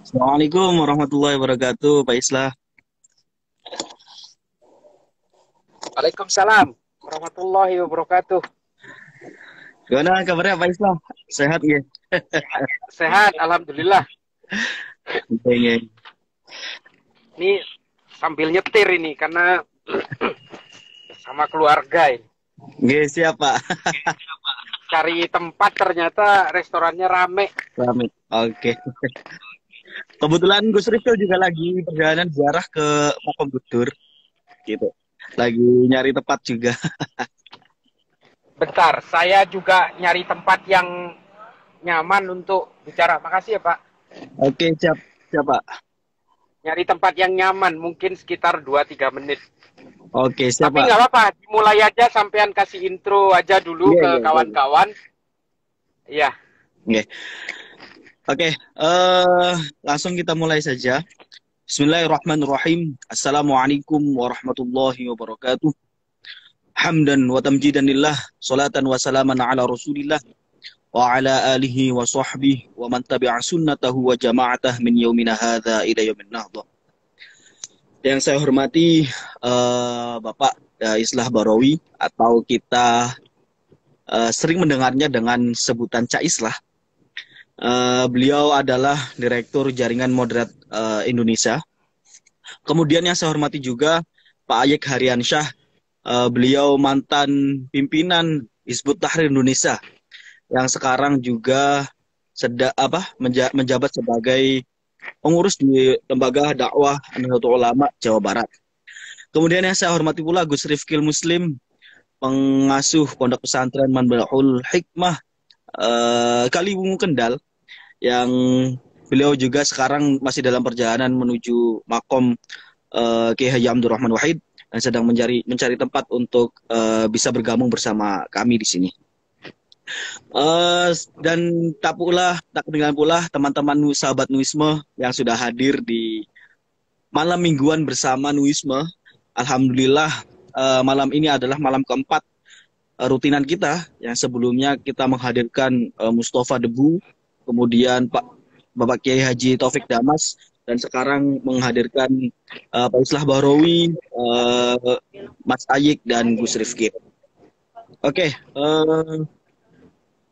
Assalamualaikum warahmatullahi wabarakatuh, Pak Islah. Waalaikumsalam warahmatullahi wabarakatuh. Gimana kabarnya Pak Islah? Sehat ya? Sehat, alhamdulillah. Iya. Ini sambil nyetir ini karena sama keluarga ini. Nggih, siap Pak. Cari tempat ternyata restorannya rame. Rame. Oke. Kebetulan Gus Rifil juga lagi perjalanan ziarah ke Makam Budur, gitu. Lagi nyari tempat juga. Bentar, saya juga nyari tempat yang nyaman untuk bicara. Makasih ya Pak. Oke, siap, siap Pak. Nyari tempat yang nyaman, mungkin sekitar 2-3 menit. Oke, siap Tapi Pak. nggak apa-apa, dimulai aja sampean kasih intro aja dulu ke kawan-kawan. Iya. Oke. Oke, langsung kita mulai saja. Bismillahirrahmanirrahim. Assalamualaikum warahmatullahi wabarakatuh. Hamdan wa tamjidan lillah, salatan wa salaman ala Rasulillah wa ala alihi wa sahbihi wa man tabi'a sunnatahu wa jama'atah min yaumina hadza ila yaumin nahdha. Yang saya hormati Bapak Islah Barawi, atau kita sering mendengarnya dengan sebutan Cak Islah. Beliau adalah Direktur Jaringan Moderat Indonesia. Kemudian yang saya hormati juga Pak Ayek Haryansyah. Beliau mantan pimpinan Hizbut Tahrir Indonesia yang sekarang juga menjabat sebagai pengurus di Lembaga Dakwah Nahdlatul Ulama Jawa Barat. Kemudian yang saya hormati pula Gus Rifkil Muslim, pengasuh Pondok Pesantren Manbaul Hikmah Kaliwungu Kendal, yang beliau juga sekarang masih dalam perjalanan menuju makom Kiai Haji Abdul Rahman Wahid dan sedang mencari tempat untuk bisa bergabung bersama kami di sini. Dan tak ketinggalan pula teman-teman sahabat Nuisme yang sudah hadir di malam mingguan bersama Nuisme. Alhamdulillah malam ini adalah malam keempat rutinan kita, yang sebelumnya kita menghadirkan Mustafa Debu, kemudian Bapak Kiai Haji Taufik Damas, dan sekarang menghadirkan Pak Islah Barawi, Mas Ayik, dan Gus Rifki. Oke,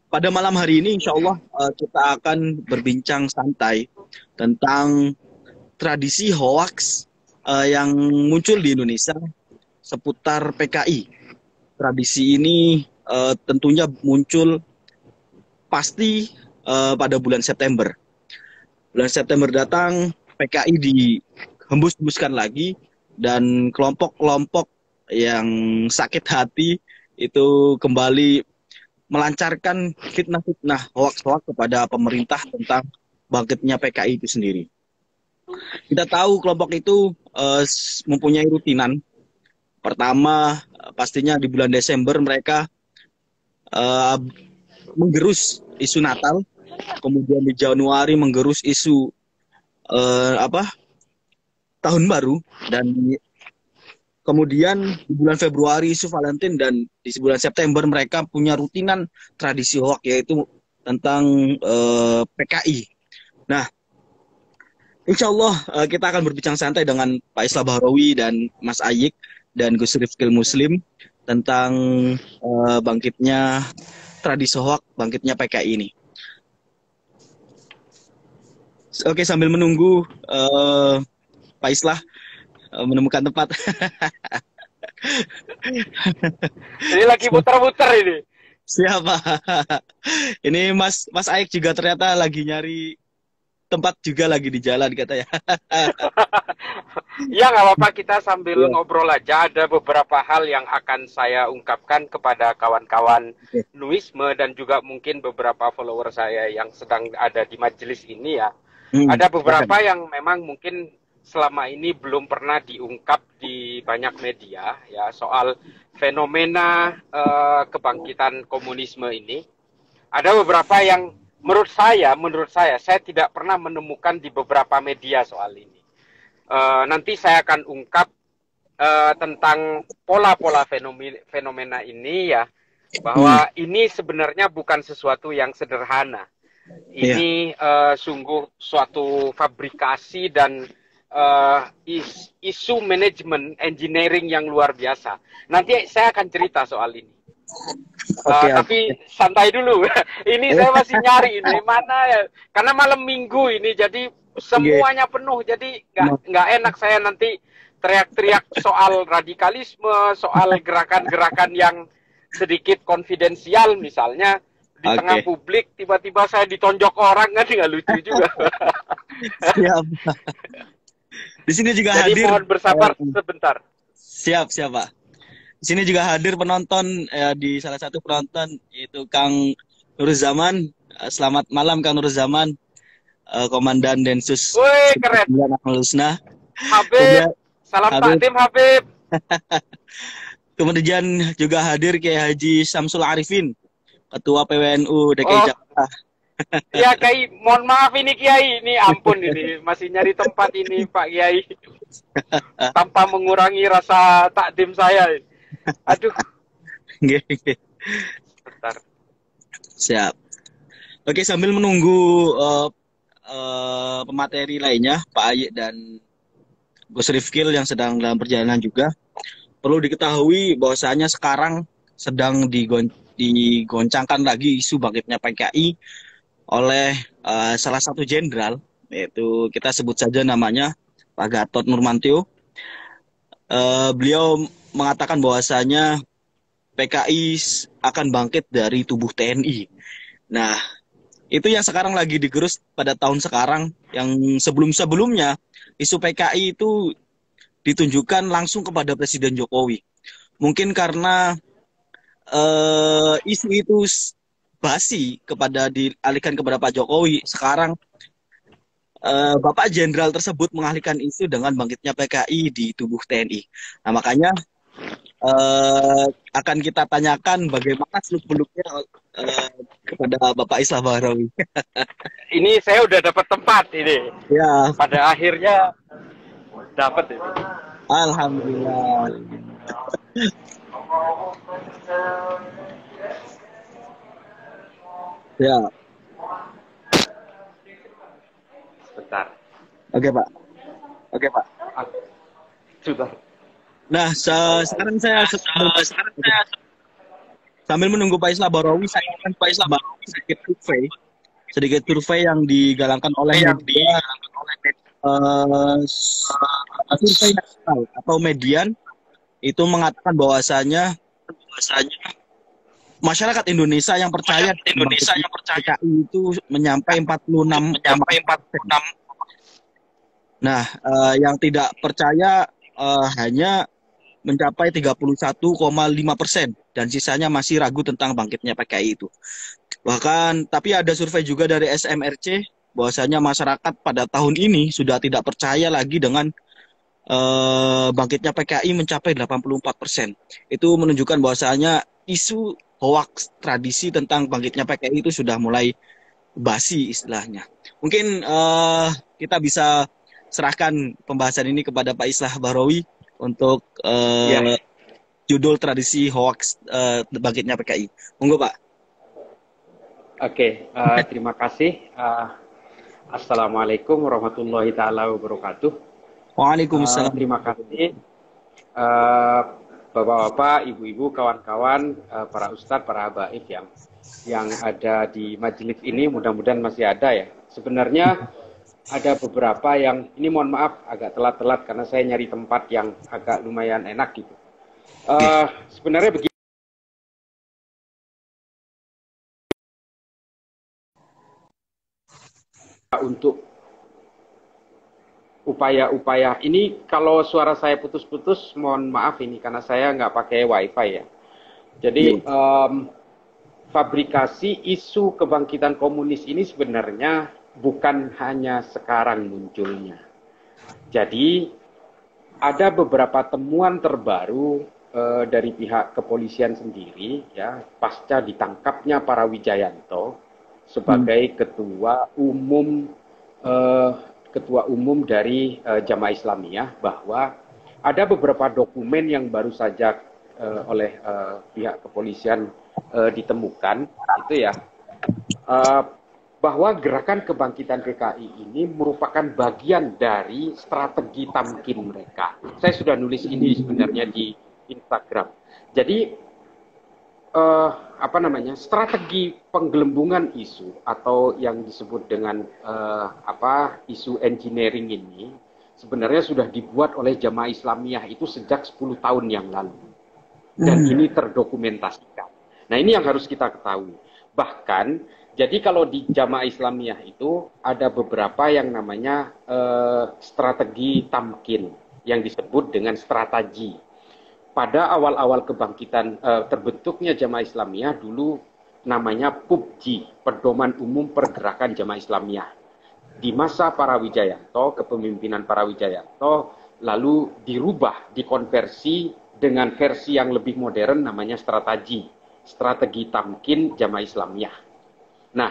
pada malam hari ini insya Allah kita akan berbincang santai tentang tradisi hoaks yang muncul di Indonesia seputar PKI. Tradisi ini tentunya muncul pasti pada bulan September. Bulan September datang, PKI dihembus-hembuskan lagi, dan kelompok-kelompok yang sakit hati itu kembali melancarkan fitnah-fitnah, hoaks-hoaks kepada pemerintah tentang bangkitnya PKI itu sendiri. Kita tahu kelompok itu mempunyai rutinan. Pertama, pastinya di bulan Desember mereka menggerus isu Natal, kemudian di Januari menggerus isu Tahun Baru, dan kemudian di bulan Februari isu Valentine, dan di bulan September mereka punya rutinan tradisi hoax, yaitu tentang PKI. Nah, insya Allah kita akan berbincang santai dengan Pak Islah Barawi dan Mas Ayik dan Gus Rifkil Muslim tentang bangkitnya tradisi hoax, bangkitnya PKI ini. Oke, sambil menunggu Pak Islah menemukan tempat. Ini lagi muter-muter ini. Siapa? Ini Mas Aik juga ternyata lagi nyari tempat juga lagi di jalan katanya. Ya, nggak apa-apa, kita sambil Iya, ngobrol aja. Ada beberapa hal yang akan saya ungkapkan kepada kawan-kawan oke. Nuisme dan juga mungkin beberapa follower saya yang sedang ada di majelis ini ya. Hmm, Ada silakan. beberapa yang memang mungkin selama ini belum pernah diungkap di banyak media ya soal fenomena kebangkitan komunisme ini. Ada beberapa yang menurut saya tidak pernah menemukan di beberapa media soal ini. Nanti saya akan ungkap tentang pola-pola fenomena ini ya, Hmm, bahwa ini sebenarnya bukan sesuatu yang sederhana. iya. Ini sungguh suatu fabrikasi dan isu manajemen engineering yang luar biasa. Nanti saya akan cerita soal ini. Oke, Tapi oke. santai dulu. Ini saya masih nyari ini mana ya. Karena malam minggu ini, jadi Oke. semuanya penuh. Jadi nggak enak saya nanti teriak-teriak soal radikalisme, soal gerakan-gerakan yang sedikit konfidensial misalnya di tengah Oke. publik tiba-tiba saya ditonjok orang kan nggak lucu juga. Siap. Di sini juga Jadi hadir. mohon bersabar sebentar. Siap, siap, Pak. Di sini juga hadir penonton, di salah satu penonton yaitu Kang Nur Zaman. Selamat malam Kang Nur Zaman, Komandan Densus Woi, keren. 9 Akmal Husna. Habib, Kemudian salam Habib, takdim Habib. kemudian juga hadir Kiai Haji Samsul Arifin, Ketua PWNU DKI Oh, Jakarta. iya Kiai, mohon maaf ini Kiai, ini ampun ini masih nyari tempat ini Pak Kiai tanpa mengurangi rasa takdim saya. Aduh, bentar. Siap. Oke, sambil menunggu eh, pemateri lainnya, Pak Ayi dan Gus Rifkil yang sedang dalam perjalanan juga, perlu diketahui bahwasanya sekarang sedang digoncangkan lagi isu bangkitnya PKI oleh salah satu jenderal, yaitu kita sebut saja namanya Pak Gatot Nurmantio. Beliau mengatakan bahwasanya PKI akan bangkit dari tubuh TNI. Nah, itu yang sekarang lagi digerus pada tahun sekarang, yang sebelum-sebelumnya isu PKI itu ditunjukkan langsung kepada Presiden Jokowi. Mungkin karena isu itu basi kepada dialihkan kepada Pak Jokowi. Sekarang Bapak Jenderal tersebut mengalihkan isu dengan bangkitnya PKI di tubuh TNI. Nah, makanya akan kita tanyakan bagaimana seluk-beluknya eh, kepada Bapak Islah Bahrawi. Ini saya udah dapat tempat ini. Ya, Pada akhirnya dapat ini. Alhamdulillah. Ya, Bentar. oke Pak. Oke Pak. Ah, sudah. Nah, sekarang saya sambil menunggu Pak Islah Bahrawi, saya akan sedikit survei yang digalangkan oleh media, eh, survei nasional atau median itu mengatakan bahwasanya masyarakat Indonesia yang percaya dengan bangkitnya PKI itu menyampai 46,4%. Nah, yang tidak percaya hanya mencapai 31,5% dan sisanya masih ragu tentang bangkitnya PKI itu. Bahkan, tapi ada survei juga dari SMRC bahwasanya masyarakat pada tahun ini sudah tidak percaya lagi dengan bangkitnya PKI mencapai 84%. Itu menunjukkan bahwasanya isu hoax tradisi tentang bangkitnya PKI itu sudah mulai basi istilahnya. Mungkin kita bisa serahkan pembahasan ini kepada Pak Islah Bahrawi untuk Ya, judul tradisi hoax bangkitnya PKI. Monggo Pak. oke. Terima kasih. Assalamualaikum warahmatullahi taala wabarakatuh. Waalaikumsalam. Terima kasih Bapak-bapak, ibu-ibu, kawan-kawan, para ustadz, para habaib yang ada di majelis ini, mudah-mudahan masih ada ya. Sebenarnya ada beberapa yang, ini mohon maaf agak telat-telat karena saya nyari tempat yang agak lumayan enak gitu. Sebenarnya begini. untuk upaya-upaya ini. Kalau suara saya putus-putus, mohon maaf ini karena saya nggak pakai wifi ya. Jadi fabrikasi isu kebangkitan komunis ini sebenarnya bukan hanya sekarang munculnya. Jadi ada beberapa temuan terbaru dari pihak kepolisian sendiri ya pasca ditangkapnya para Wijayanto sebagai ketua umum dari Jamaah Islamiyah, bahwa ada beberapa dokumen yang baru saja oleh pihak kepolisian ditemukan itu ya, bahwa gerakan kebangkitan PKI ini merupakan bagian dari strategi tamkin mereka. Saya sudah nulis ini sebenarnya di Instagram. Jadi strategi penggelembungan isu atau yang disebut dengan isu engineering ini sebenarnya sudah dibuat oleh Jamaah Islamiyah itu sejak 10 tahun yang lalu. Dan ini terdokumentasikan. Nah, ini yang harus kita ketahui. Bahkan, jadi kalau di Jamaah Islamiyah itu ada beberapa yang namanya strategi tamkin yang disebut dengan strategi. Pada awal-awal kebangkitan terbentuknya Jamaah Islamiyah dulu namanya PUBG, Pedoman Umum Pergerakan Jamaah Islamiyah. Di masa para Wijayanto, kepemimpinan para Wijayanto, lalu dirubah, dikonversi dengan versi yang lebih modern namanya strategi tamkin Jamaah Islamiyah. Nah,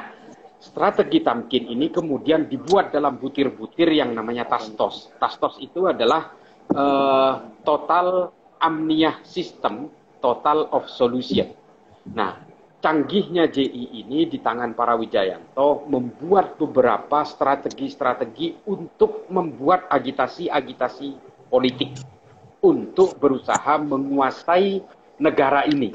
strategi tamkin ini kemudian dibuat dalam butir-butir yang namanya tastos. Tastos itu adalah total amniah system, total of solution. Nah, canggihnya JI ini di tangan para Wijayanto membuat beberapa strategi-strategi untuk membuat agitasi-agitasi politik untuk berusaha menguasai negara ini.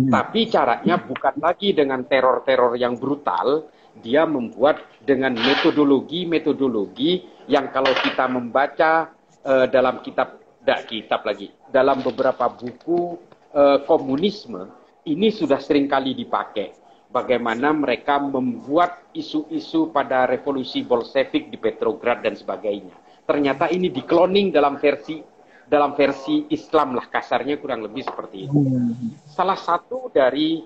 Tapi caranya bukan lagi dengan teror-teror yang brutal, dia membuat dengan metodologi yang kalau kita membaca dalam dalam beberapa buku komunisme, ini sudah sering kali dipakai. Bagaimana mereka membuat isu-isu pada revolusi Bolshevik di Petrograd dan sebagainya. Ternyata ini dikloning dalam versi Islam lah, kasarnya kurang lebih seperti itu. Salah satu dari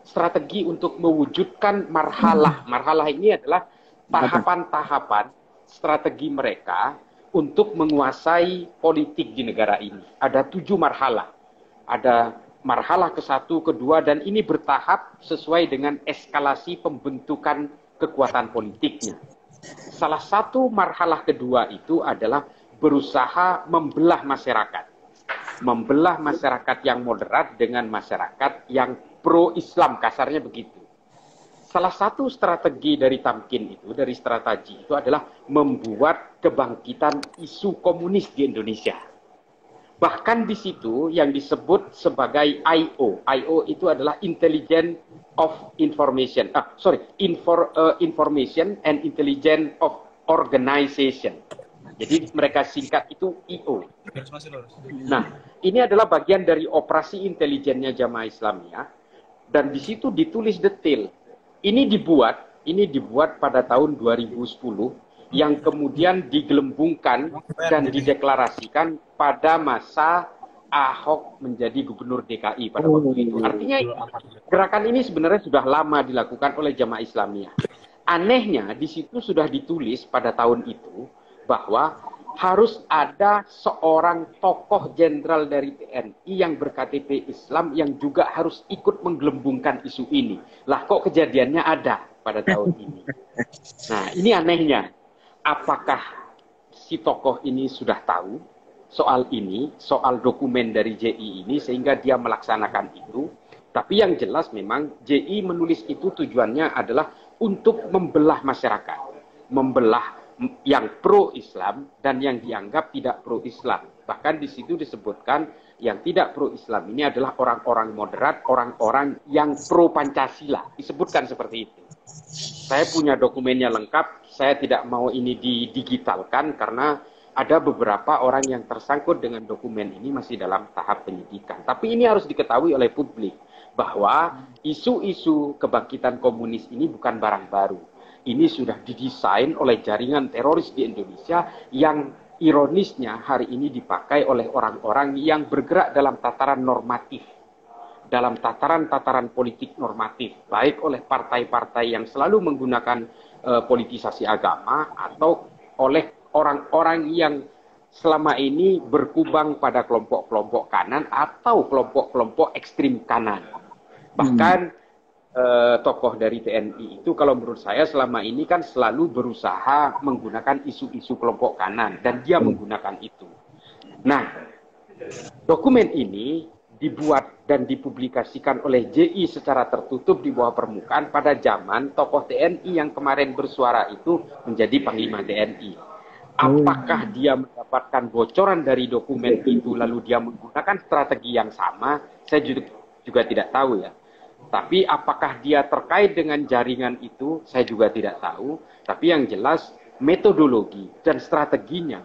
strategi untuk mewujudkan marhalah ini adalah tahapan-tahapan strategi mereka untuk menguasai politik di negara ini. Ada 7 marhalah. Ada marhalah ke-1, ke-2, dan ini bertahap sesuai dengan eskalasi pembentukan kekuatan politiknya. Salah satu marhalah kedua itu adalah berusaha membelah masyarakat. Membelah masyarakat yang moderat dengan masyarakat yang pro-Islam, kasarnya begitu. Salah satu strategi dari tamkin itu, dari strategi itu adalah membuat kebangkitan isu komunis di Indonesia. Bahkan di situ yang disebut sebagai I.O. I.O. itu adalah Intelligence of Information. Information and Intelligence of Organization. Jadi mereka singkat itu I.O. Nah, ini adalah bagian dari operasi intelijennya Jamaah Islamiyah. Dan di situ ditulis detail. Ini dibuat pada tahun 2010 yang kemudian digelembungkan dan dideklarasikan pada masa Ahok menjadi gubernur DKI pada waktu itu. Artinya gerakan ini sebenarnya sudah lama dilakukan oleh Jamaah Islamiyah. Anehnya di situ sudah ditulis pada tahun itu bahwa harus ada seorang tokoh jenderal dari TNI yang berKTP Islam yang juga harus ikut menggelembungkan isu ini. Lah kok kejadiannya ada pada tahun ini. Nah, ini anehnya. Apakah si tokoh ini sudah tahu soal ini, soal dokumen dari JI ini sehingga dia melaksanakan itu? Tapi yang jelas memang JI menulis itu tujuannya adalah untuk membelah masyarakat. Membelah yang pro-Islam dan yang dianggap tidak pro-Islam. Bahkan di situ disebutkan yang tidak pro-Islam ini adalah orang-orang moderat, orang-orang yang pro-Pancasila. Disebutkan seperti itu. Saya punya dokumennya lengkap, saya tidak mau ini didigitalkan karena ada beberapa orang yang tersangkut dengan dokumen ini masih dalam tahap penyidikan. Tapi ini harus diketahui oleh publik bahwa isu-isu kebangkitan komunis ini bukan barang baru. ini sudah didesain oleh jaringan teroris di Indonesia yang ironisnya hari ini dipakai oleh orang-orang yang bergerak dalam tataran normatif, dalam tataran-tataran politik normatif, baik oleh partai-partai yang selalu menggunakan politisasi agama atau oleh orang-orang yang selama ini berkubang pada kelompok-kelompok kanan atau kelompok-kelompok ekstrim kanan. Bahkan tokoh dari TNI itu kalau menurut saya selama ini kan selalu berusaha menggunakan isu-isu kelompok kanan dan dia menggunakan itu. Nah, dokumen ini dibuat dan dipublikasikan oleh JI secara tertutup di bawah permukaan pada zaman tokoh TNI yang kemarin bersuara itu menjadi Panglima TNI. Apakah dia mendapatkan bocoran dari dokumen itu lalu dia menggunakan strategi yang sama? Saya juga tidak tahu ya. Tapi apakah dia terkait dengan jaringan itu, saya juga tidak tahu. Tapi yang jelas metodologi dan strateginya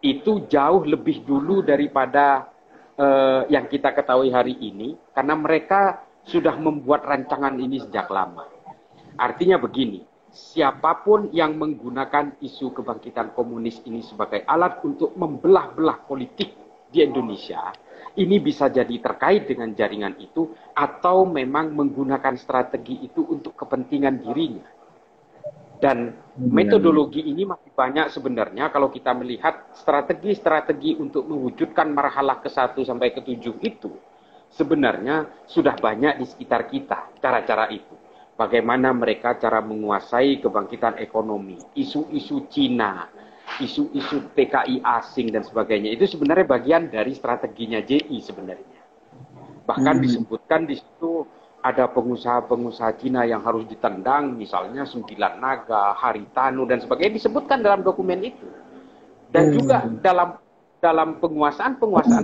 itu jauh lebih dulu daripada yang kita ketahui hari ini. Karena mereka sudah membuat rancangan ini sejak lama. Artinya begini, siapapun yang menggunakan isu kebangkitan komunis ini sebagai alat untuk membelah-belah politik di Indonesia, ini bisa jadi terkait dengan jaringan itu atau memang menggunakan strategi itu untuk kepentingan dirinya. Dan metodologi ini masih banyak sebenarnya kalau kita melihat strategi-strategi untuk mewujudkan marhalah ke-1 sampai ke-7 itu sebenarnya sudah banyak di sekitar kita cara-cara itu. Bagaimana mereka cara menguasai kebangkitan ekonomi, isu-isu Cina, isu-isu PKI asing dan sebagainya itu sebenarnya bagian dari strateginya JI sebenarnya. Bahkan disebutkan di situ ada pengusaha-pengusaha Cina yang harus ditendang, misalnya Sembilan Naga, Haritanu dan sebagainya disebutkan dalam dokumen itu. Dan juga dalam penguasaan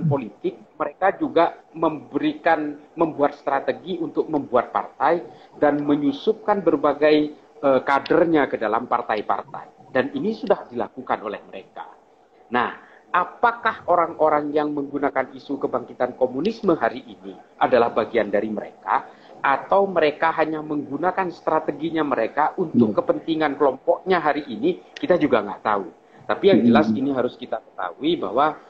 politik mereka juga membuat strategi untuk membuat partai dan menyusupkan berbagai kadernya ke dalam partai-partai. Dan ini sudah dilakukan oleh mereka. Nah, apakah orang-orang yang menggunakan isu kebangkitan komunisme hari ini adalah bagian dari mereka? Atau mereka hanya menggunakan strateginya mereka untuk kepentingan kelompoknya hari ini? Kita juga nggak tahu. Tapi yang jelas ini harus kita ketahui bahwa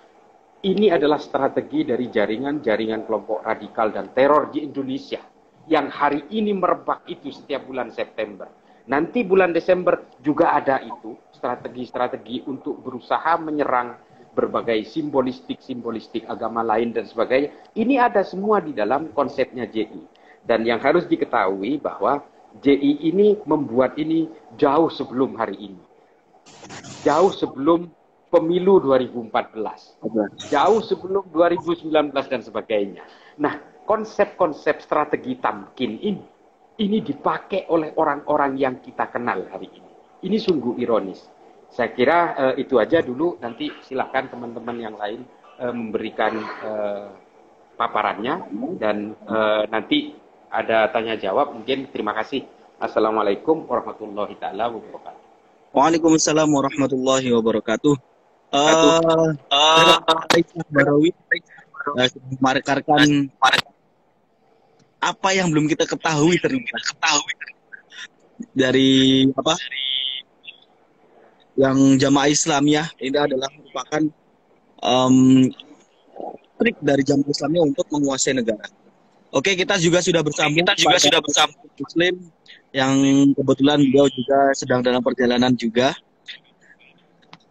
ini adalah strategi dari jaringan-jaringan kelompok radikal dan teror di Indonesia. Yang hari ini merebak itu setiap bulan September. Nanti bulan Desember juga ada itu, strategi-strategi untuk berusaha menyerang berbagai simbolistik agama lain dan sebagainya. Ini ada semua di dalam konsepnya JI. Dan yang harus diketahui bahwa JI ini membuat ini jauh sebelum hari ini. Jauh sebelum pemilu 2014. Jauh sebelum 2019 dan sebagainya. Nah, konsep-konsep strategi tamkin ini dipakai oleh orang-orang yang kita kenal hari ini. Ini sungguh ironis. Saya kira itu aja dulu. Nanti silakan teman-teman yang lain memberikan paparannya. Dan nanti ada tanya jawab. Mungkin terima kasih. Assalamualaikum warahmatullahi taala wabarakatuh. Waalaikumsalam warahmatullahi wabarakatuh. Barawi merekarkan apa yang belum kita ketahui ternyata dari apa yang jamaah Islamiyah ini adalah merupakan trik dari jamaah Islamiyah untuk menguasai negara. Oke, kita juga sudah bersambung Muslim yang kebetulan beliau juga sedang dalam perjalanan juga.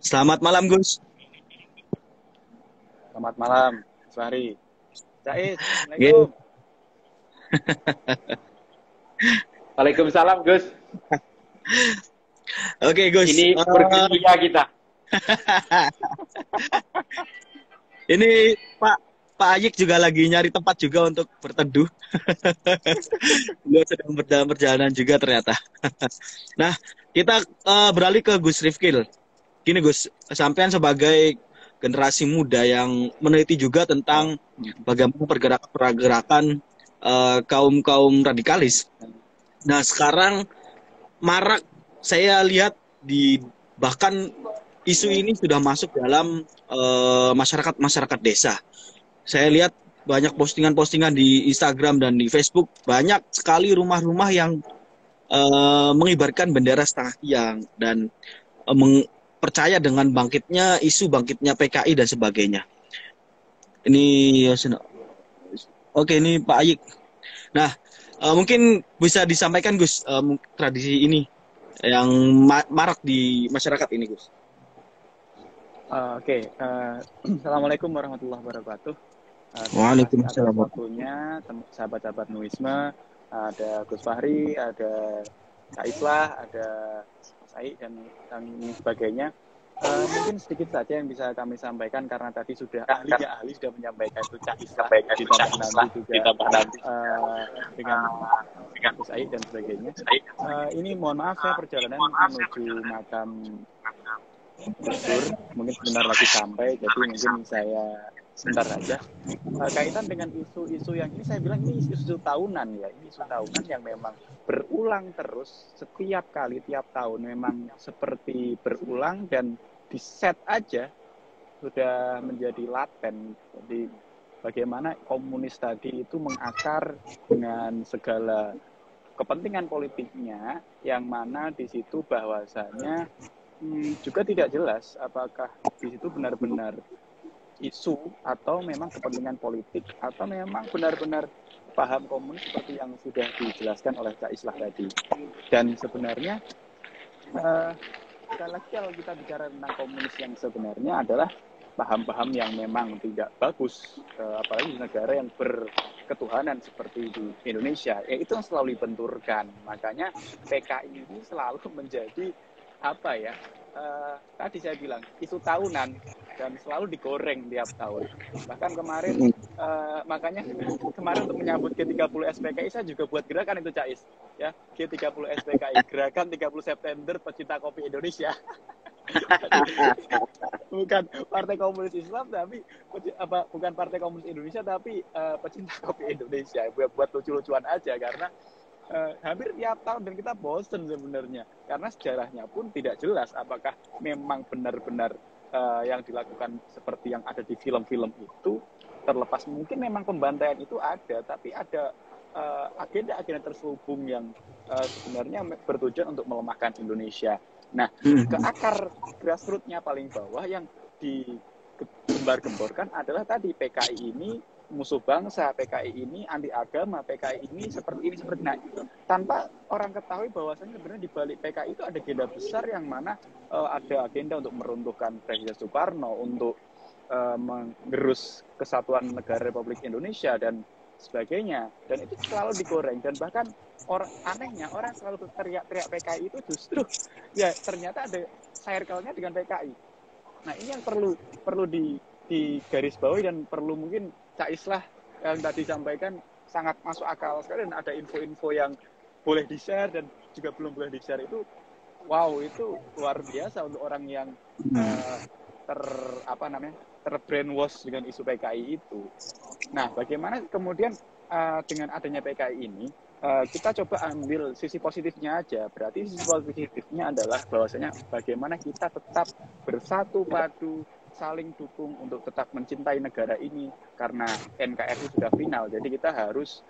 Selamat malam, Gus. Selamat malam, Fahri. Said, Assalamualaikum. Waalaikumsalam, Gus. Oke, Gus. Ini bergerilya kita. Ini Pak Ayik juga lagi nyari tempat juga untuk berteduh. Beliau sedang dalam perjalanan juga ternyata. Nah, kita beralih ke Gus Rifkil. Gini Gus, sampean sebagai generasi muda yang meneliti juga tentang bagaimana pergerakan kaum radikalis. Nah, sekarang marak saya lihat bahkan isu ini sudah masuk dalam masyarakat desa. Saya lihat banyak postingan-postingan di Instagram dan di Facebook, banyak sekali rumah-rumah yang mengibarkan bendera setengah tiang dan percaya dengan isu bangkitnya PKI dan sebagainya. Ini oke, ini Pak Ayik. Nah, mungkin bisa disampaikan Gus, tradisi ini yang marak di masyarakat ini Gus. Oke. Assalamualaikum warahmatullahi wabarakatuh. Terima kasih atas waktunya sahabat-sahabat Nuisme. Ada Gus Fahri, ada Kak Islah, ada Mas Ai dan sebagainya. Mungkin sedikit saja yang bisa kami sampaikan karena tadi sudah ahli sudah menyampaikan itu Cak Islah ditambah nanti dengan Gus Ai dan sebagainya. Ini mohon maaf saya perjalanan menuju makam Gus, mungkin sebentar lagi sampai, jadi mungkin saya sebentar saja. Kaitan dengan isu-isu yang ini saya bilang ini isu tahunan ya, ini isu tahunan yang memang berulang terus setiap kali tiap tahun, memang seperti berulang dan di set aja sudah menjadi laten. Jadi bagaimana komunis tadi itu mengakar dengan segala kepentingan politiknya, yang mana di situ bahwasanya juga tidak jelas apakah di situ benar-benar isu atau memang kepentingan politik atau memang benar-benar paham komunis seperti yang sudah dijelaskan oleh Kak Islah tadi. Dan sebenarnya sekali lagi kalau kita bicara tentang komunis yang sebenarnya adalah paham-paham yang memang tidak bagus, apalagi di negara yang berketuhanan seperti di Indonesia, itu yang selalu dibenturkan. Makanya PKI ini selalu menjadi apa ya, tadi saya bilang isu tahunan dan selalu digoreng tiap tahun. Bahkan kemarin makanya kemarin untuk menyambut G30 SPKI saya juga buat gerakan itu Cais ya, G30 SPKI, gerakan 30 September pecinta kopi Indonesia. Bukan Partai Komunis Islam tapi bukan Partai Komunis Indonesia tapi pecinta kopi Indonesia, buat lucu-lucuan aja karena hampir tiap tahun dan kita bosen sebenarnya karena sejarahnya pun tidak jelas apakah memang benar-benar yang dilakukan seperti yang ada di film-film itu, terlepas mungkin memang pembantaian itu ada, tapi ada agenda-agenda terselubung yang sebenarnya bertujuan untuk melemahkan Indonesia. Nah, ke akar grassroots-nya paling bawah yang digembar-gemborkan adalah tadi PKI ini musuh bangsa, PKI ini anti agama, PKI ini seperti ini seperti nah, tanpa orang ketahui bahwasanya sebenarnya di balik PKI itu ada agenda besar yang mana ada agenda untuk meruntuhkan Presiden Soekarno, untuk menggerus kesatuan negara Republik Indonesia dan sebagainya, dan itu selalu digoreng. Dan bahkan anehnya orang selalu teriak-teriak PKI itu justru ya ternyata ada circle-nya dengan PKI. Nah, ini yang perlu di garis bawahi dan perlu mungkin Cak Islah yang tadi sampaikan sangat masuk akal sekali, dan ada info-info yang boleh di-share dan juga belum boleh di-share itu, wow, itu luar biasa untuk orang yang terbrainwash dengan isu PKI itu. Nah, bagaimana kemudian dengan adanya PKI ini kita coba ambil sisi positifnya aja. Berarti sisi positifnya adalah bahwasanya bagaimana kita tetap bersatu padu, saling dukung untuk tetap mencintai negara ini karena NKRI sudah final. Jadi kita harus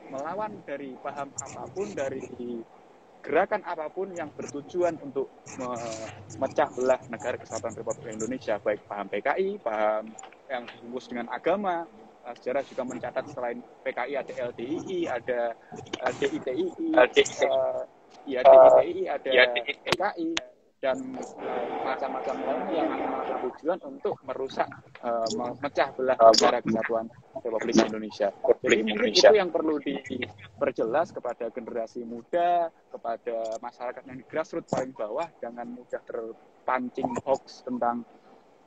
melawan dari paham apapun, dari gerakan apapun yang bertujuan untuk memecah belah negara kesatuan Republik Indonesia, baik paham PKI, paham yang dibungkus dengan agama. Sejarah juga mencatat selain PKI ada LDII, ada DITII, DITII, ada PKI, dan macam-macam lain yang akan tujuan untuk merusak, memecah belah negara kesatuan Republik Indonesia. Jadi mungkin itu yang perlu diperjelas kepada generasi muda, kepada masyarakat yang di grassroots paling bawah, jangan mudah terpancing hoax tentang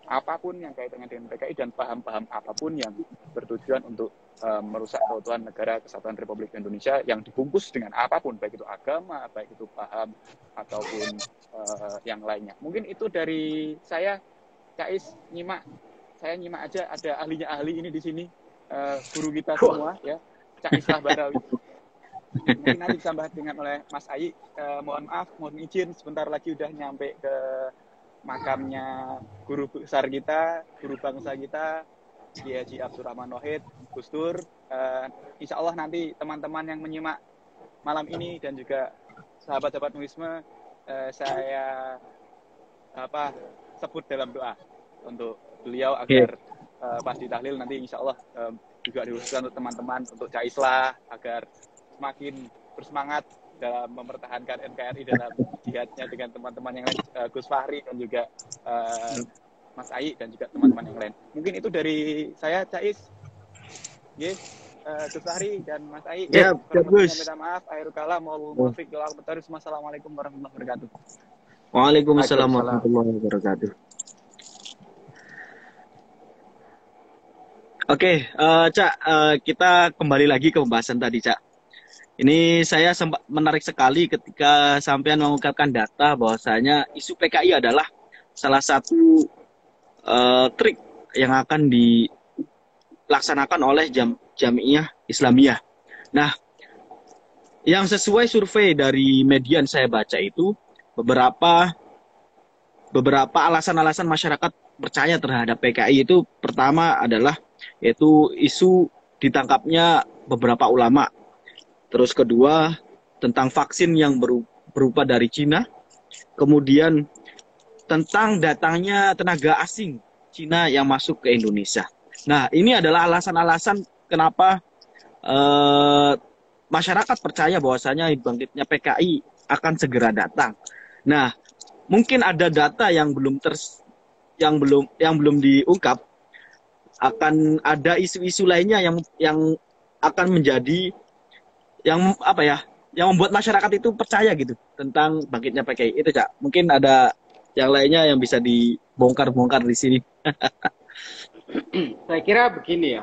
apapun yang kaitannya dengan PKI dan paham-paham apapun yang bertujuan untuk merusak keutuhan negara kesatuan Republik Indonesia yang dibungkus dengan apapun, baik itu agama, baik itu paham ataupun yang lainnya. Mungkin itu dari saya, Cais, saya nyimak aja, ada ahli ini di sini, guru kita semua ya, Cak Islah Barawi. Mungkin nanti ditambah dengan oleh Mas Ai. Mohon maaf, mohon izin sebentar lagi udah nyampe ke makamnya guru besar kita, guru bangsa kita, Kiai Haji Abdurrahman Wahid, Gus Dur. Insya Allah nanti teman-teman yang menyimak malam ini dan juga sahabat-sahabat Nuisme saya sebut dalam doa untuk beliau agar pas di tahlil nanti insya Allah juga diusulkan untuk teman-teman, untuk Cak Islah agar semakin bersemangat dalam mempertahankan NKRI dalam jihadnya dengan teman-teman yang lain, Gus Fahri dan juga Mas Ai dan juga teman-teman yang lain. Mungkin itu dari saya, Cak Is. Gus Fahri dan Mas Ai. Ya, bagus. Minta maaf, akhirul kalam, Assalamualaikum warahmatullahi wabarakatuh. Waalaikumsalam warahmatullahi wabarakatuh. Oke, Cak, kita kembali lagi ke pembahasan tadi, Cak. Ini saya sempat menarik sekali ketika sampean mengungkapkan data bahwasanya isu PKI adalah salah satu trik yang akan dilaksanakan oleh Jamiah Islamiyah. Nah, yang sesuai survei dari median saya baca itu beberapa alasan-alasan masyarakat percaya terhadap PKI itu pertama adalah yaitu isu ditangkapnya beberapa ulama. Terus kedua, tentang vaksin yang berupa dari Cina. Kemudian tentang datangnya tenaga asing Cina yang masuk ke Indonesia. Nah, ini adalah alasan-alasan kenapa masyarakat percaya bahwasanya bangkitnya PKI akan segera datang. Nah, mungkin ada data yang belum diungkap, akan ada isu-isu lainnya yang akan menjadi yang membuat masyarakat itu percaya gitu tentang bangkitnya PKI itu, Cak. Mungkin ada yang lainnya yang bisa dibongkar-bongkar di sini. Saya kira begini ya,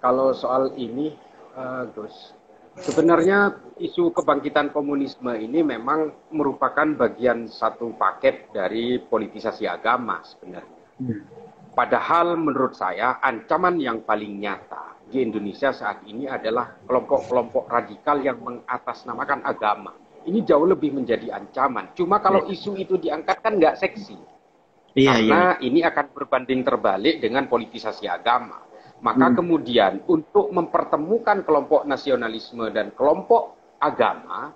kalau soal ini, Gus, sebenarnya isu kebangkitan komunisme ini memang merupakan bagian satu paket dari politisasi agama sebenarnya. Padahal menurut saya ancaman yang paling nyata di Indonesia saat ini adalah kelompok-kelompok radikal yang mengatasnamakan agama. Ini jauh lebih menjadi ancaman. Cuma kalau isu itu diangkat kan nggak seksi. Karena ini akan berbanding terbalik dengan politisasi agama. Maka kemudian untuk mempertemukan kelompok nasionalisme dan kelompok agama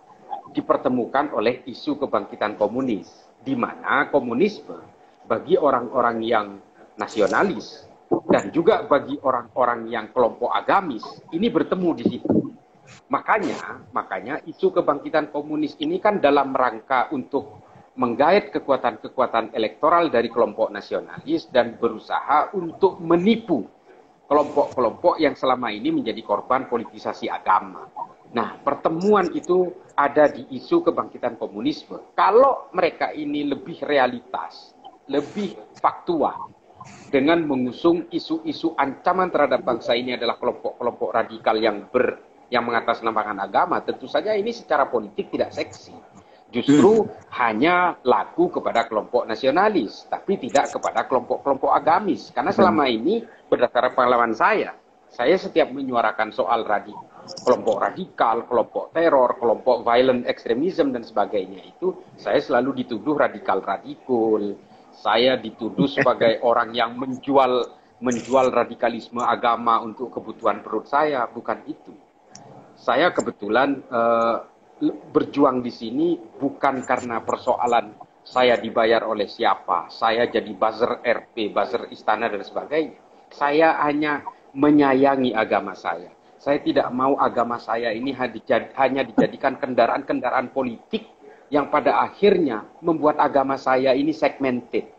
dipertemukan oleh isu kebangkitan komunis. Di mana komunisme bagi orang-orang yang nasionalis dan juga bagi orang-orang yang kelompok agamis ini bertemu di situ. Makanya isu kebangkitan komunis ini kan dalam rangka untuk menggait kekuatan-kekuatan elektoral dari kelompok nasionalis dan berusaha untuk menipu kelompok-kelompok yang selama ini menjadi korban politisasi agama. Nah, pertemuan itu ada di isu kebangkitan komunisme. Kalau mereka ini lebih realitas, lebih faktual, dengan mengusung isu-isu ancaman terhadap bangsa ini adalah kelompok-kelompok radikal yang mengatasnamakan agama, tentu saja ini secara politik tidak seksi. Justru hanya laku kepada kelompok nasionalis, tapi tidak kepada kelompok-kelompok agamis. Karena selama ini, berdasarkan pengalaman saya setiap menyuarakan soal kelompok radikal, kelompok teror, kelompok violent extremism dan sebagainya itu, saya selalu dituduh radikal-radikul. Saya dituduh sebagai orang yang menjual radikalisme agama untuk kebutuhan perut saya. Bukan itu. Saya kebetulan berjuang di sini bukan karena persoalan saya dibayar oleh siapa, saya jadi buzzer RP, buzzer istana dan sebagainya. Saya hanya menyayangi agama saya. Saya tidak mau agama saya ini hanya dijadikan kendaraan-kendaraan politik yang pada akhirnya membuat agama saya ini segmented.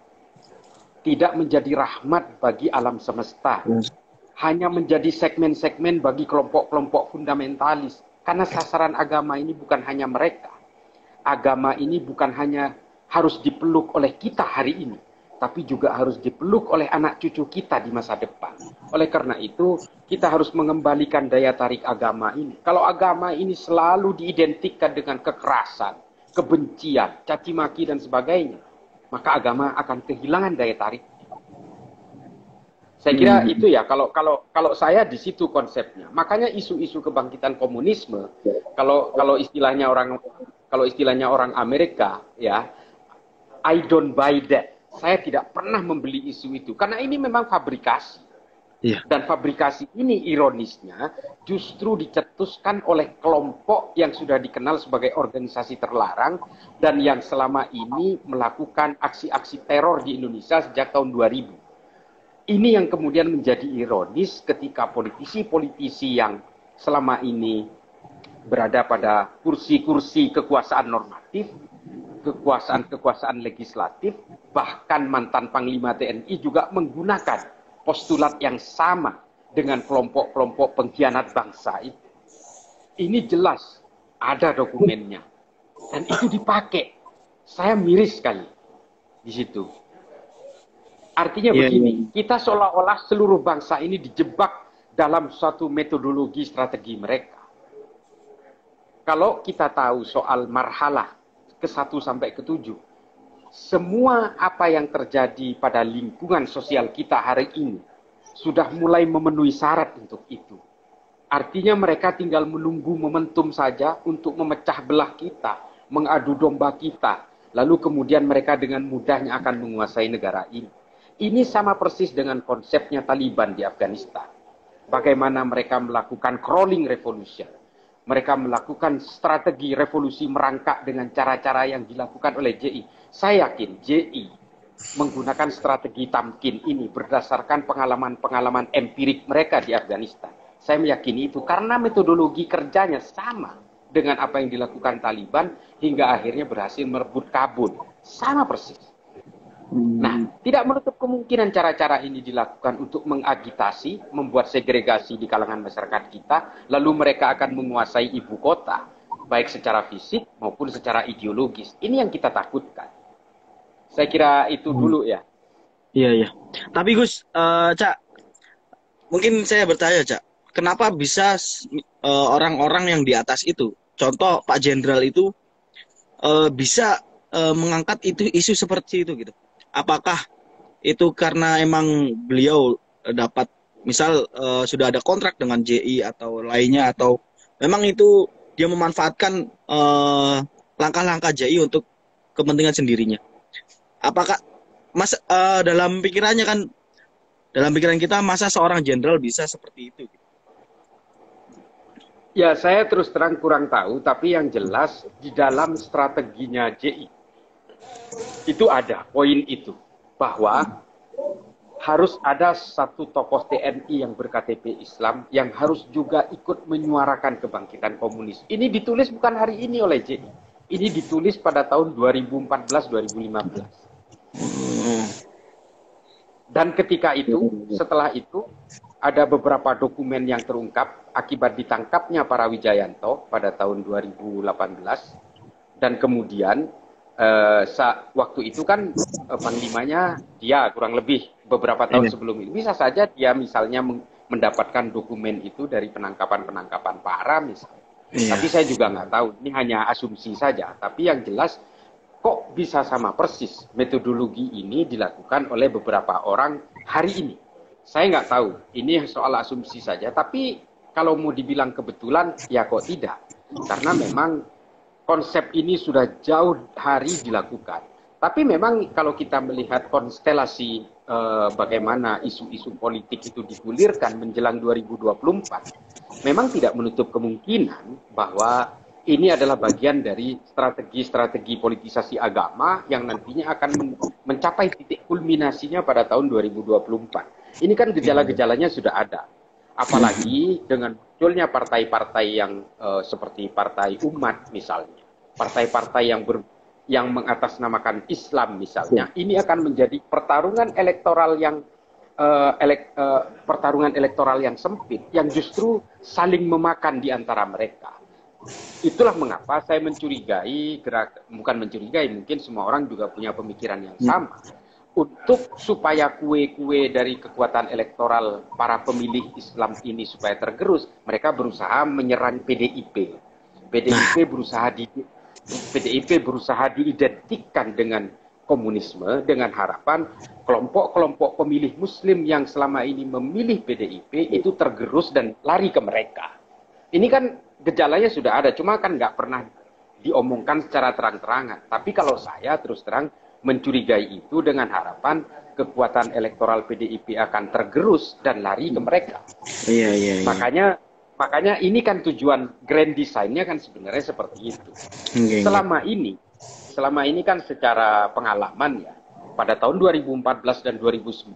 Tidak menjadi rahmat bagi alam semesta. Hanya menjadi segmen-segmen bagi kelompok-kelompok fundamentalis. Karena sasaran agama ini bukan hanya mereka. Agama ini bukan hanya harus dipeluk oleh kita hari ini, tapi juga harus dipeluk oleh anak cucu kita di masa depan. Oleh karena itu, kita harus mengembalikan daya tarik agama ini. Kalau agama ini selalu diidentikan dengan kekerasan, kebencian, caci maki dan sebagainya, maka agama akan kehilangan daya tarik. Saya kira itu ya, kalau saya di situ konsepnya. Makanya isu-isu kebangkitan komunisme, kalau istilahnya orang Amerika ya, I don't buy that. Saya tidak pernah membeli isu itu karena ini memang fabrikasi. Iya. Dan fabrikasi ini ironisnya justru dicetuskan oleh kelompok yang sudah dikenal sebagai organisasi terlarang dan yang selama ini melakukan aksi-aksi teror di Indonesia sejak tahun 2000. Ini yang kemudian menjadi ironis ketika politisi-politisi yang selama ini berada pada kursi-kursi kekuasaan normatif, kekuasaan legislatif, bahkan mantan Panglima TNI juga menggunakan postulat yang sama dengan kelompok-kelompok pengkhianat bangsa itu. Ini jelas ada dokumennya dan itu dipakai. Saya miris sekali di situ. Artinya begini, kita seolah-olah seluruh bangsa ini dijebak dalam suatu metodologi strategi mereka. Kalau kita tahu soal marhalah ke-1 sampai ke-7, semua apa yang terjadi pada lingkungan sosial kita hari ini sudah mulai memenuhi syarat untuk itu. Artinya mereka tinggal menunggu momentum saja untuk memecah belah kita, mengadu domba kita, lalu kemudian mereka dengan mudahnya akan menguasai negara ini. Ini sama persis dengan konsepnya Taliban di Afghanistan. Bagaimana mereka melakukan crawling revolution. Mereka melakukan strategi revolusi merangkak dengan cara-cara yang dilakukan oleh JI. Saya yakin JI menggunakan strategi tamkin ini berdasarkan pengalaman-pengalaman empirik mereka di Afghanistan. Saya meyakini itu karena metodologi kerjanya sama dengan apa yang dilakukan Taliban hingga akhirnya berhasil merebut Kabul. Sama persis. Nah, tidak menutup kemungkinan cara-cara ini dilakukan untuk mengagitasi, membuat segregasi di kalangan masyarakat kita, lalu mereka akan menguasai ibu kota, baik secara fisik maupun secara ideologis. Ini yang kita takutkan. Saya kira itu dulu ya. Iya, iya. Tapi Gus, Cak, mungkin saya bertanya, Cak, kenapa bisa orang-orang yang di atas itu, contoh Pak Jenderal itu, bisa mengangkat isu seperti itu gitu? Apakah itu karena emang beliau dapat misal sudah ada kontrak dengan JI atau lainnya, atau memang itu dia memanfaatkan langkah-langkah JI untuk kepentingan sendirinya? Apakah dalam pikirannya kan, dalam pikiran kita masa seorang jenderal bisa seperti itu? Ya, saya terus terang kurang tahu, tapi yang jelas di dalam strateginya JI itu ada poin itu, bahwa harus ada satu tokoh TNI yang berKTP Islam yang harus juga ikut menyuarakan kebangkitan komunis. Ini ditulis bukan hari ini oleh JI. Ini ditulis pada tahun 2014-2015. Dan ketika itu, setelah itu, ada beberapa dokumen yang terungkap akibat ditangkapnya para Wijayanto pada tahun 2018. Dan kemudian, waktu itu kan panglimanya dia kurang lebih beberapa tahun sebelum itu. Bisa saja dia misalnya mendapatkan dokumen itu dari penangkapan-penangkapan Pak Aram misalnya. Tapi saya juga nggak tahu, ini hanya asumsi saja. Tapi yang jelas, kok bisa sama persis metodologi ini dilakukan oleh beberapa orang hari ini. Saya nggak tahu, ini soal asumsi saja. Tapi kalau mau dibilang kebetulan, ya kok tidak. Karena memang konsep ini sudah jauh hari dilakukan. Tapi memang kalau kita melihat konstelasi bagaimana isu-isu politik itu digulirkan menjelang 2024, memang tidak menutup kemungkinan bahwa ini adalah bagian dari strategi-strategi politisasi agama yang nantinya akan mencapai titik kulminasinya pada tahun 2024. Ini kan gejala-gejalanya sudah ada. Apalagi dengan munculnya partai-partai yang seperti Partai Umat misalnya, partai-partai yang mengatasnamakan Islam misalnya, ini akan menjadi pertarungan elektoral yang sempit, yang justru saling memakan di antara mereka. Itulah mengapa saya mencurigai, bukan mencurigai, mungkin semua orang juga punya pemikiran yang sama. Untuk supaya kue-kue dari kekuatan elektoral para pemilih Islam ini supaya tergerus, mereka berusaha menyerang PDIP. PDIP berusaha diidentikan dengan komunisme dengan harapan kelompok-kelompok pemilih Muslim yang selama ini memilih PDIP itu tergerus dan lari ke mereka. Ini kan gejalanya sudah ada, cuma kan nggak pernah diomongkan secara terang-terangan. Tapi kalau saya terus terang mencurigai itu dengan harapan kekuatan elektoral PDIP akan tergerus dan lari ke mereka. Iya. Makanya ini kan tujuan grand design-nya kan sebenarnya seperti itu. Selama ini kan secara pengalaman ya, pada tahun 2014 dan 2019,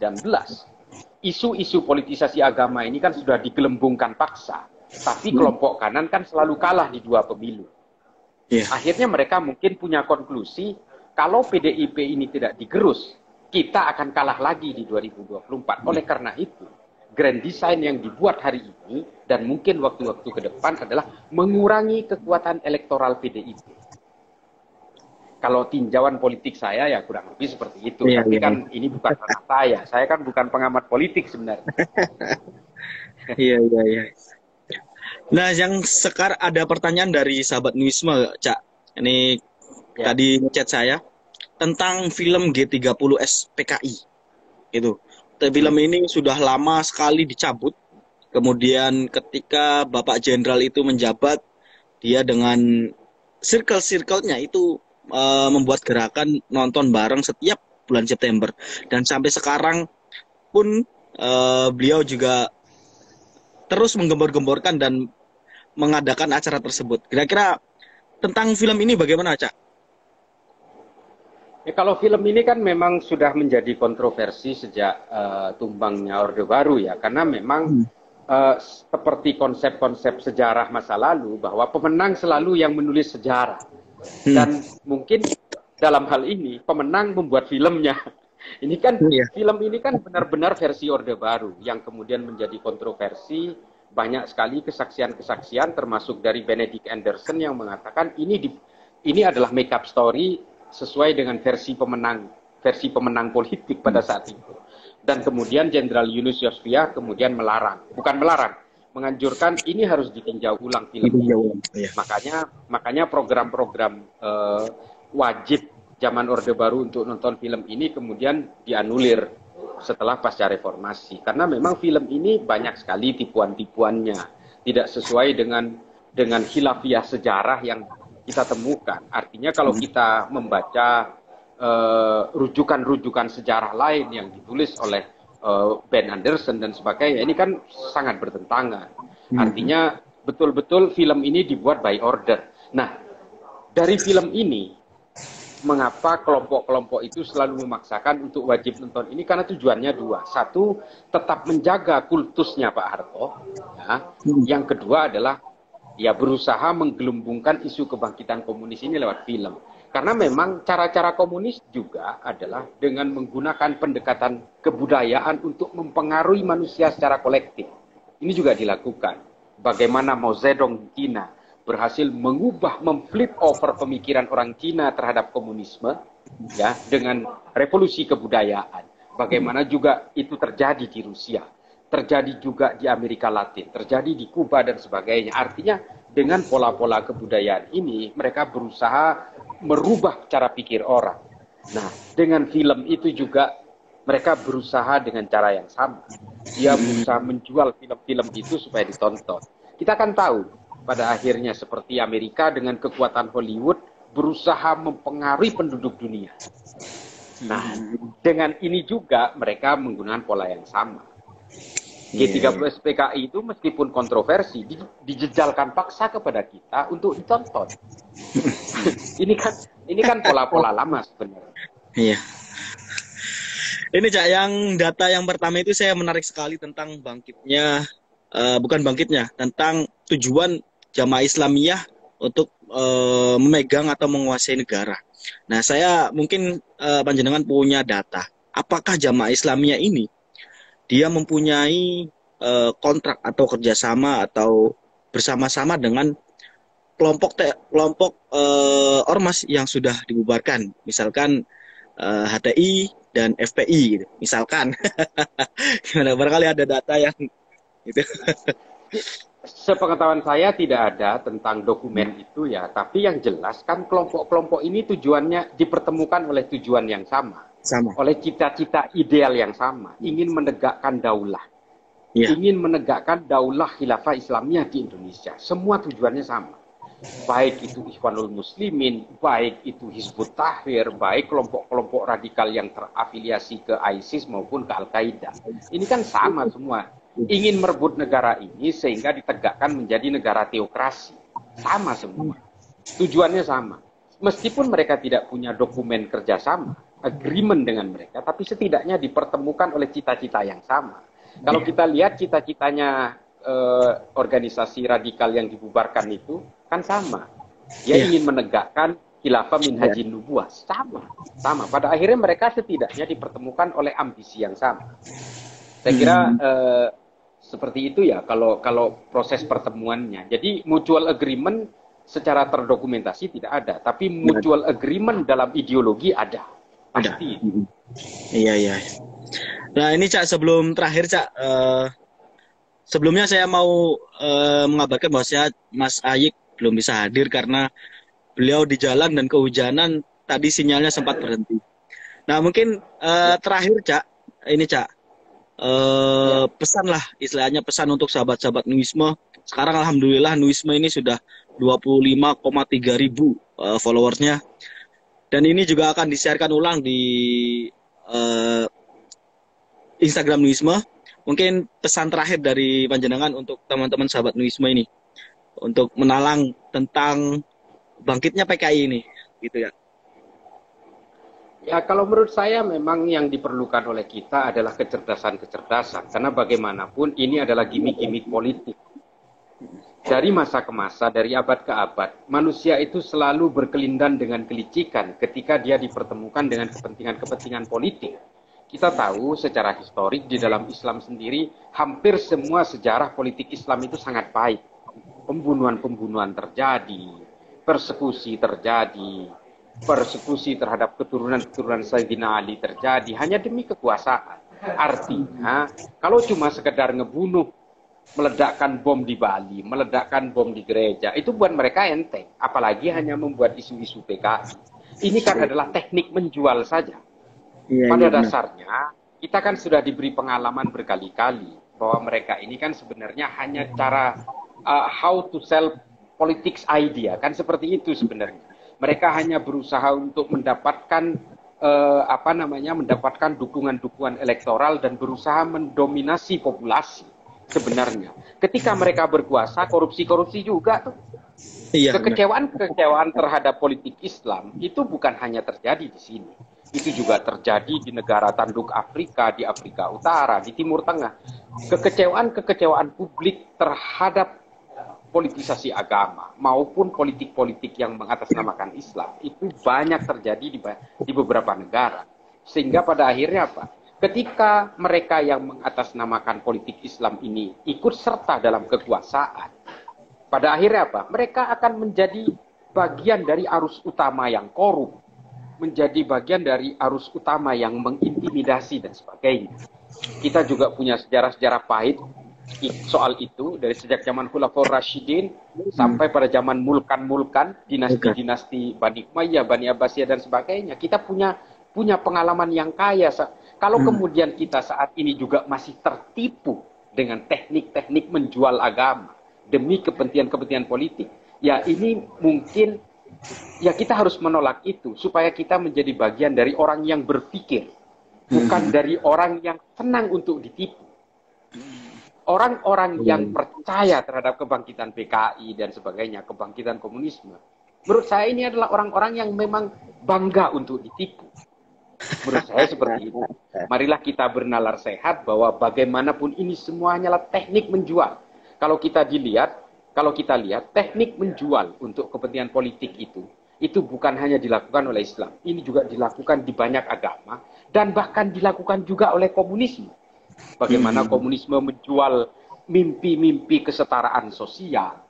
isu-isu politisasi agama ini kan sudah digelembungkan paksa. Tapi kelompok kanan kan selalu kalah di 2 pemilu. Akhirnya mereka mungkin punya konklusi, kalau PDIP ini tidak digerus, kita akan kalah lagi di 2024. Oleh karena itu, grand design yang dibuat hari ini dan mungkin waktu-waktu ke depan adalah mengurangi kekuatan elektoral PDIP. Kalau tinjauan politik saya ya kurang lebih seperti itu. Tapi kan ini bukan ranah saya kan bukan pengamat politik sebenarnya. Iya. Nah, yang sekarang ada pertanyaan dari sahabat Nuisma, Cak. Ini tadi chat saya tentang film G30S PKI. Itu. Film ini sudah lama sekali dicabut. Kemudian ketika Bapak Jenderal itu menjabat, dia dengan circle-circle-nya itu membuat gerakan nonton bareng setiap bulan September. Dan sampai sekarang pun beliau juga terus menggembor-gemborkan dan mengadakan acara tersebut. Kira-kira tentang film ini bagaimana, Cak? Kalau film ini kan memang sudah menjadi kontroversi sejak tumbangnya Orde Baru ya. Karena memang seperti konsep-konsep sejarah masa lalu bahwa pemenang selalu yang menulis sejarah. Dan mungkin dalam hal ini pemenang membuat filmnya. Ini kan film ini kan benar-benar versi Orde Baru yang kemudian menjadi kontroversi. Banyak sekali kesaksian-kesaksian termasuk dari Benedict Anderson yang mengatakan ini adalah make up story sesuai dengan versi pemenang politik pada saat itu. Dan kemudian Jenderal Yunus Yosvia kemudian menganjurkan ini harus ditinjau ulang film ini. Makanya program-program wajib zaman Orde Baru untuk nonton film ini kemudian dianulir setelah pasca reformasi. Karena memang film ini banyak sekali tipuan-tipuannya, tidak sesuai dengan khilafiyah sejarah yang kita temukan. Artinya kalau kita membaca rujukan-rujukan sejarah lain yang ditulis oleh Ben Anderson dan sebagainya, ini kan sangat bertentangan. Artinya betul-betul film ini dibuat by order. Nah, dari film ini, mengapa kelompok-kelompok itu selalu memaksakan untuk wajib nonton ini? Karena tujuannya 2. Satu, tetap menjaga kultusnya Pak Harto. Ya. Yang kedua adalah berusaha menggelembungkan isu kebangkitan komunis ini lewat film. Karena memang cara-cara komunis juga adalah dengan menggunakan pendekatan kebudayaan untuk mempengaruhi manusia secara kolektif. Ini juga dilakukan. Bagaimana Mao Zedong di Cina berhasil memflip over pemikiran orang Cina terhadap komunisme ya dengan revolusi kebudayaan. Bagaimana juga itu terjadi di Rusia, terjadi juga di Amerika Latin, terjadi di Kuba dan sebagainya. Artinya dengan pola-pola kebudayaan ini mereka berusaha merubah cara pikir orang. Nah, dengan film itu juga mereka berusaha dengan cara yang sama. Dia berusaha menjual film-film itu supaya ditonton. Kita kan tahu pada akhirnya seperti Amerika dengan kekuatan Hollywood berusaha mempengaruhi penduduk dunia. Nah, dengan ini juga mereka menggunakan pola yang sama. G30 PKI itu meskipun kontroversi dijejalkan paksa kepada kita untuk ditonton. ini kan pola-pola lama sebenarnya. Iya. Ini Cak, yang data yang pertama itu saya menarik sekali tentang tentang tujuan Jamaah Islamiyah untuk memegang atau menguasai negara. Nah, saya mungkin panjenengan punya data. Apakah Jamaah Islamiyah ini dia mempunyai kontrak atau kerjasama atau bersama-sama dengan kelompok ormas yang sudah dibubarkan, misalkan HTI dan FPI, gitu. Misalkan, gimana? Barangkali ada data yang itu. Sepengetahuan saya tidak ada tentang dokumen itu ya, tapi yang jelas kan kelompok-kelompok ini tujuannya dipertemukan oleh tujuan yang sama. Oleh cita-cita ideal yang sama, ingin menegakkan daulah, ingin menegakkan daulah khilafah Islamiyah di Indonesia. Semua tujuannya sama. baik itu Ikhwanul Muslimin, baik itu Hizbut Tahrir, baik kelompok-kelompok radikal yang terafiliasi ke ISIS maupun ke Al-Qaeda. Ini kan sama semua, ingin merebut negara ini sehingga ditegakkan menjadi negara teokrasi. Sama semua, tujuannya sama. Meskipun mereka tidak punya dokumen kerjasama, agreement dengan mereka, tapi setidaknya dipertemukan oleh cita-cita yang sama. Kalau kita lihat cita-citanya organisasi radikal yang dibubarkan itu kan sama. Dia ingin menegakkan khilafah minhajin nubuwah. Sama. Pada akhirnya mereka setidaknya dipertemukan oleh ambisi yang sama. Saya kira seperti itu ya kalau proses pertemuannya. Jadi mutual agreement secara terdokumentasi tidak ada, tapi mutual agreement dalam ideologi ada. Pasti. Iya. Nah ini Cak, sebelum terakhir Cak, sebelumnya saya mau mengabarkan bahwa Mas Ayik belum bisa hadir karena beliau di jalan dan kehujanan, tadi sinyalnya sempat berhenti. Nah mungkin terakhir Cak, ini Cak, pesan lah, istilahnya pesan untuk sahabat-sahabat Nuisme. Sekarang alhamdulillah Nuisme ini sudah 25,3 ribu followersnya. Dan ini juga akan disiarkan ulang di Instagram Nuisme. Mungkin pesan terakhir dari panjenengan untuk teman-teman sahabat Nuisme ini untuk menalang tentang bangkitnya PKI ini, gitu ya. Ya, kalau menurut saya memang yang diperlukan oleh kita adalah kecerdasan. Karena bagaimanapun ini adalah gimmick-gimmick politik. Dari masa ke masa, dari abad ke abad, manusia itu selalu berkelindan dengan kelicikan ketika dia dipertemukan dengan kepentingan-kepentingan politik. Kita tahu secara historik di dalam Islam sendiri, hampir semua sejarah politik Islam itu sangat baik. Pembunuhan-pembunuhan terjadi, persekusi terjadi, persekusi terhadap keturunan-keturunan Sayyidina Ali terjadi hanya demi kekuasaan. Artinya, kalau cuma sekedar ngebunuh, meledakkan bom di Bali, meledakkan bom di gereja, itu buat mereka enteng. Apalagi hanya membuat isu-isu PKI. Ini kan adalah teknik menjual saja. Pada dasarnya, kita kan sudah diberi pengalaman berkali-kali bahwa mereka ini kan sebenarnya hanya cara how to sell politics idea, kan seperti itu sebenarnya. Mereka hanya berusaha untuk mendapatkan mendapatkan dukungan-dukungan elektoral dan berusaha mendominasi populasi. Sebenarnya, ketika mereka berkuasa, korupsi juga tuh. Kekecewaan terhadap politik Islam itu bukan hanya terjadi di sini. Itu juga terjadi di negara tanduk Afrika, di Afrika Utara, di Timur Tengah. Kekecewaan publik terhadap politisasi agama maupun politik-politik yang mengatasnamakan Islam itu banyak terjadi di beberapa negara. Sehingga pada akhirnya apa? Ketika mereka yang mengatasnamakan politik Islam ini ikut serta dalam kekuasaan, pada akhirnya apa? Mereka akan menjadi bagian dari arus utama yang korup, menjadi bagian dari arus utama yang mengintimidasi dan sebagainya. Kita juga punya sejarah-sejarah pahit soal itu, dari sejak zaman Khulafaur Rasyidin sampai pada zaman Mulkan, dinasti-dinasti Bani Umayyah, Bani Abbasiyah dan sebagainya. Kita punya pengalaman yang kaya. Kalau kemudian kita saat ini juga masih tertipu dengan teknik-teknik menjual agama demi kepentingan-kepentingan politik, ya ini mungkin ya kita harus menolak itu supaya kita menjadi bagian dari orang yang berpikir, bukan dari orang yang senang untuk ditipu. Orang-orang yang percaya terhadap kebangkitan PKI dan sebagainya, kebangkitan komunisme, menurut saya ini adalah orang-orang yang memang bangga untuk ditipu. Menurut saya seperti itu. Marilah kita bernalar sehat bahwa bagaimanapun ini semua hanyalah teknik menjual. Kalau kita lihat teknik menjual untuk kepentingan politik itu bukan hanya dilakukan oleh Islam. Ini juga dilakukan di banyak agama dan bahkan dilakukan juga oleh komunisme. Bagaimana komunisme menjual mimpi-mimpi kesetaraan sosial.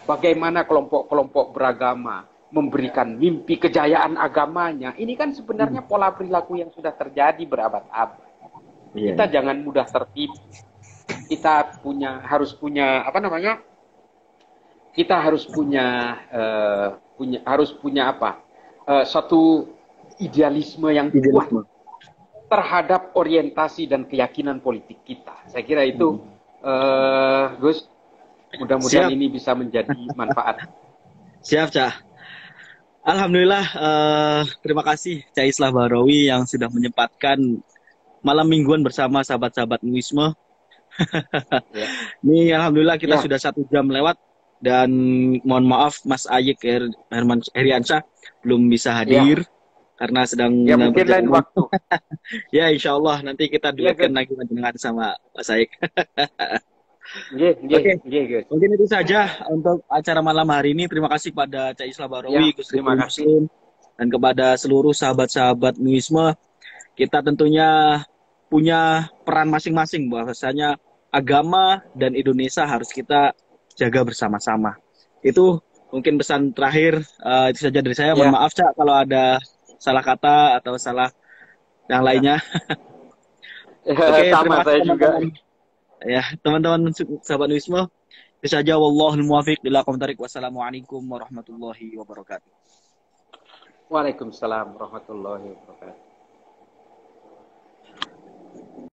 Bagaimana kelompok-kelompok beragama memberikan mimpi kejayaan agamanya. Ini kan sebenarnya pola perilaku yang sudah terjadi berabad-abad. Kita jangan mudah tertipu. Kita harus punya satu idealisme yang kuat terhadap orientasi dan keyakinan politik kita. Saya kira itu, Gus, mudah-mudahan ini bisa menjadi manfaat. Siap, Cak. Alhamdulillah, terima kasih Cak Islah Bahrawi yang sudah menyempatkan malam mingguan bersama sahabat-sahabat Nuisme. Ya. Ini Alhamdulillah kita Ya. sudah 1 jam lewat dan mohon maaf Mas Ayik Herman Heriansyah belum bisa hadir karena sedang Ya, mungkin lain waktu. Ya, insya Allah nanti kita duetkan Ya, lagi dengan sama Mas Ayik. Oke. Mungkin itu saja untuk acara malam hari ini. Terima kasih kepada Cak Islah Bahrawi, Gus terima Riful kasih. Muslim, dan kepada seluruh sahabat-sahabat Nuisme. Kita tentunya punya peran masing-masing, bahwasanya agama dan Indonesia harus kita jaga bersama-sama. Itu mungkin pesan terakhir. Itu saja dari saya. Mohon maaf, Cak, kalau ada salah kata atau salah yang lainnya. Oke, sama saya juga. Ya, teman-teman sahabat Nuisme, itu saja. Wallahul muwaffiq ila aqwamit thoriq. Wassalamualaikum warahmatullahi wabarakatuh. Waalaikumsalam warahmatullahi wabarakatuh.